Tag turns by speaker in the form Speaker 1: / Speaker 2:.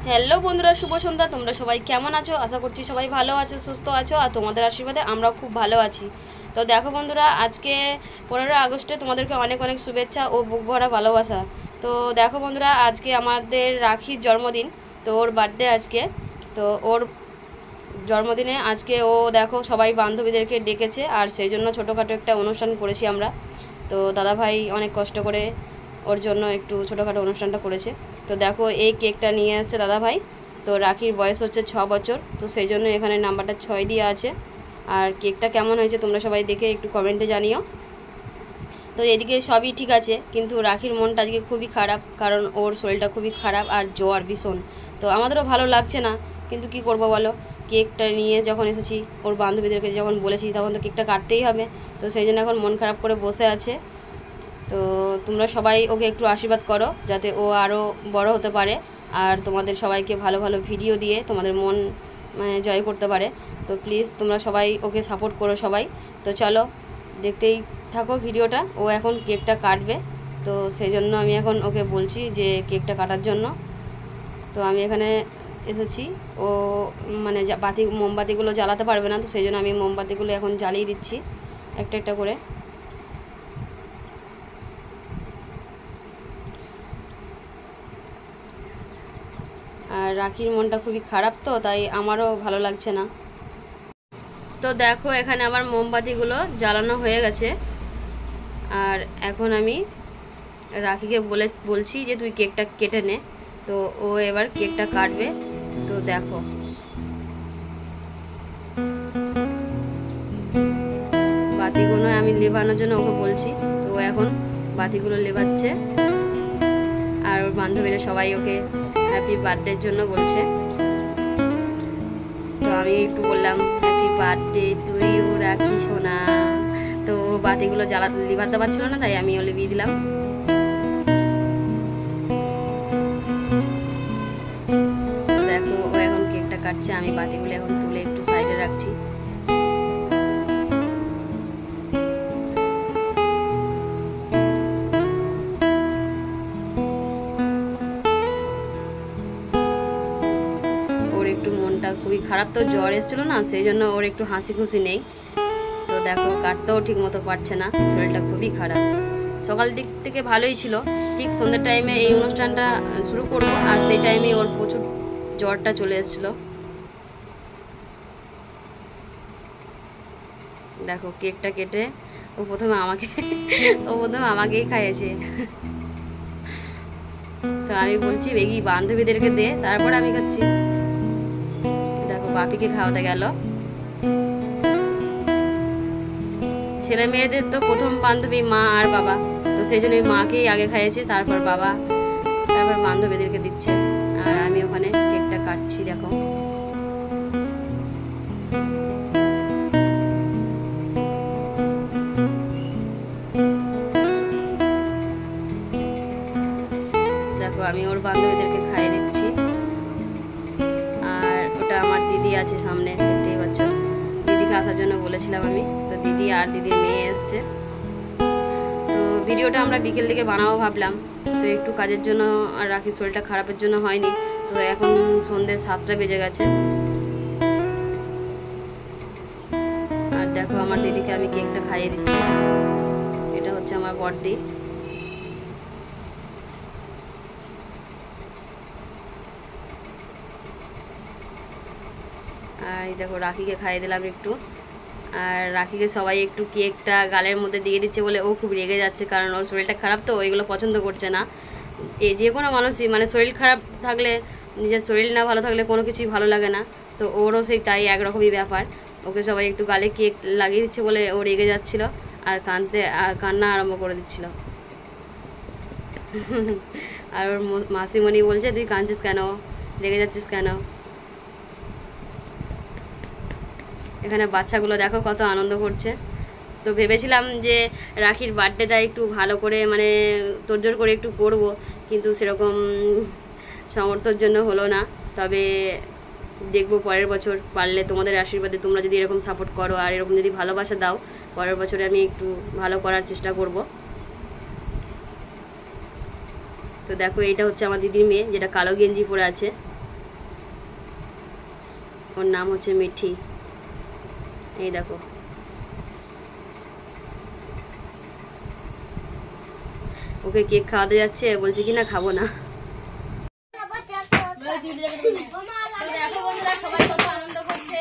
Speaker 1: Hello বন্ধুরা, শুভ সন্ধ্যা। তোমরা সবাই কেমন আছো? আশা করছি সবাই ভালো আছো, সুস্থ আছো, আর তোমাদের আশীর্বাদে আমরাও খুব ভালো আছি। তো দেখো বন্ধুরা, আজকে 15 আগস্টে তোমাদেরকে অনেক অনেক শুভেচ্ছা ও বুক ভরা ভালোবাসা। তো দেখো বন্ধুরা, আজকে আমাদের রাখির জন্মদিন। তো ওর বার্থডে আজকে। তো ওর জন্মদিনে আজকে ও দেখো সবাই বান্ধবীদেরকে ডেকেছে, আর সেই জন্য ছোটোখাটো একটা অনুষ্ঠান করেছি আমরা। তো দাদাভাই অনেক কষ্ট করে ওর জন্য একটু ছোটোখাটো অনুষ্ঠানটা করেছে। তো দেখো এই কেকটা নিয়ে আসছে দাদাভাই। তো রাখির বয়স হচ্ছে 6 বছর, তো সেই জন্য এখানে নাম্বারটা 6 দিয়ে আছে। আর কেকটা কেমন হয়েছে তোমরা সবাই দেখে একটু কমেন্টে জানিও। তো এদিকে সবই ঠিক আছে, কিন্তু রাখির মনটা আজকে খুবই খারাপ, কারণ ওর শরীরটা খুবই খারাপ আর জ্বর ভীষণ। তো আমাদেরও ভালো লাগছে না, কিন্তু কি করব বলো। কেকটা নিয়ে যখন এসেছি, ওর বান্ধবীদেরকে যখন বলেছি, তখন তো কেকটা কাটতেই হবে। তো সেই জন্য এখন মন খারাপ করে বসে আছে। তো তোমরা সবাই ওকে একটু আশীর্বাদ করো, যাতে ও আরও বড় হতে পারে, আর তোমাদের সবাইকে ভালো ভালো ভিডিও দিয়ে তোমাদের মন জয় করতে পারে। তো প্লিজ তোমরা সবাই ওকে সাপোর্ট করো সবাই। তো চলো দেখতেই থাকো ভিডিওটা। ও এখন কেকটা কাটবে, তো সেই জন্য আমি এখন ওকে বলছি যে কেকটা কাটার জন্য। তো আমি এখানে এসেছি। ও মোমবাতিগুলো জ্বালাতে পারবে না, তো সেই জন্য আমি মোমবাতিগুলো এখন জ্বালিয়ে দিচ্ছি একটা একটা করে। আর রাখির মনটা খুবই খারাপ, তো তাই আমারও ভালো লাগছে না। তো দেখো এখানে আমার মোমবাতিগুলো জ্বালানো হয়ে গেছে, আর এখন আমি রাখিকে বলছি যে তুই কেকটা কেটে নে। তো ও এবার কেকটা কাটবে। তো দেখো বাতিগুলো আমি লেবানোর জন্য ওকে বলছি। তো ও এখন বাতিগুলো লেবাচ্ছে, আর ওর বান্ধবীরা সবাই ওকে হ্যাপি বার্থডের জন্য বলছে। তো আমি একটু বললাম হ্যাপি বার্থডে টু ইউ রাখি সোনা। তো বাতিগুলো লিভাতে পারছিল না, তাই আমিও লিভিয়ে দিলাম। দেখো ও এখন কেকটা কাটছে, আমি বাতিগুলো এখন তুলে একটু সাইডে রাখছি। ওর একটু মনটা খুবই খারাপ, তো জ্বর এসেছিল না, সেই জন্য ওর একটু হাসি খুশি নেই। তো দেখো কাটতেও ঠিক মতো পারছে না, শরীরটা খুবই খারাপ। সকাল দিক থেকে ভালোই ছিল, ঠিক সন্ধ্যের টাইমে এই অনুষ্ঠানটা শুরু করবো, আর সেই টাইমে ওর প্রচুর জ্বরটা চলে এসেছিলো। দেখো কেকটা কেটে ও প্রথমে আমাকেই খাইয়েছে। তো আমি বলছি বেগি বান্ধবীদেরকে দে, তারপর আমি খাচ্ছি। দেখো বাপিকে খাওয়াতে গেল। ছেলে মেয়েদের তো প্রথম বান্ধবী মা আর বাবা, তো সেই জন্য মাকেই আগে খাইয়েছে, তারপর বাবা, তারপর বান্ধবীদেরকে দিচ্ছে। আর আমি ওখানে কেকটা কাটছি। দেখো দেখো আমি ওর বান্ধবীদেরকে খাইয়ে দিচ্ছি। আর ওটা আমার দিদি আছে সামনে, দেখতেই পাচ্ছ। দিদিকে আসার জন্য বলেছিলাম আমি, তো দিদি আর দিদির মেয়ে এসছে। তো ভিডিওটা আমরা বিকেল দিকে বানাবো ভাবলাম, তো একটু কাজের জন্য আর রাখির শরীরটা খারাপের জন্য হয়নি। তো এখন সন্ধ্যে 7টা বেজে গেছে। আর দেখো আমার দিদিকে আমি কেকটা খাইয়ে দিচ্ছি। এটা হচ্ছে আমার বড়দি। আর দেখো রাখিকে খাইয়ে দিলাম একটু। আর রাখিকে সবাই একটু কেকটা গালের মধ্যে দিয়ে দিচ্ছে বলে ও খুব রেগে যাচ্ছে, কারণ ওর শরীরটা খারাপ, তো ওইগুলো পছন্দ করছে না। যে কোনো মানুষই শরীর খারাপ থাকলে, নিজের শরীর না ভালো থাকলে কোনো কিছুই ভালো লাগে না। তো ওরও সেই তাই একরকমই ব্যাপার। ওকে সবাই একটু গালে কেক লাগিয়ে দিচ্ছে বলে ও রেগে যাচ্ছিল, আর কান্না আরম্ভ করে দিচ্ছিল। আর ওর মাসিমণি বলছে তুই কাঁদছিস কেন, রেগে যাচ্ছিস কেন। এখানে বাচ্চাগুলো দেখো কত আনন্দ করছে। তো ভেবেছিলাম যে রাখির বার্থডেটা একটু ভালো করে তোড়জোড় করে একটু করব, কিন্তু সেরকম সামর্থ্যের জন্য হলো না। তবে দেখবো পরের বছর পারলে তোমাদের আশীর্বাদে, তোমরা যদি এরকম সাপোর্ট করো আর এরকম যদি ভালোবাসা দাও, পরের বছরে আমি একটু ভালো করার চেষ্টা করব। তো দেখো এইটা হচ্ছে আমার দিদির মেয়ে, যেটা কালো গেঞ্জি পরে আছে। ওর নাম হচ্ছে মিঠি। এই দেখো ওকে কেক খাওয়াতে যাচ্ছে, বলছে কিনা খাবো না। দেখো বন্ধুরা সবাই কত আনন্দ করছে।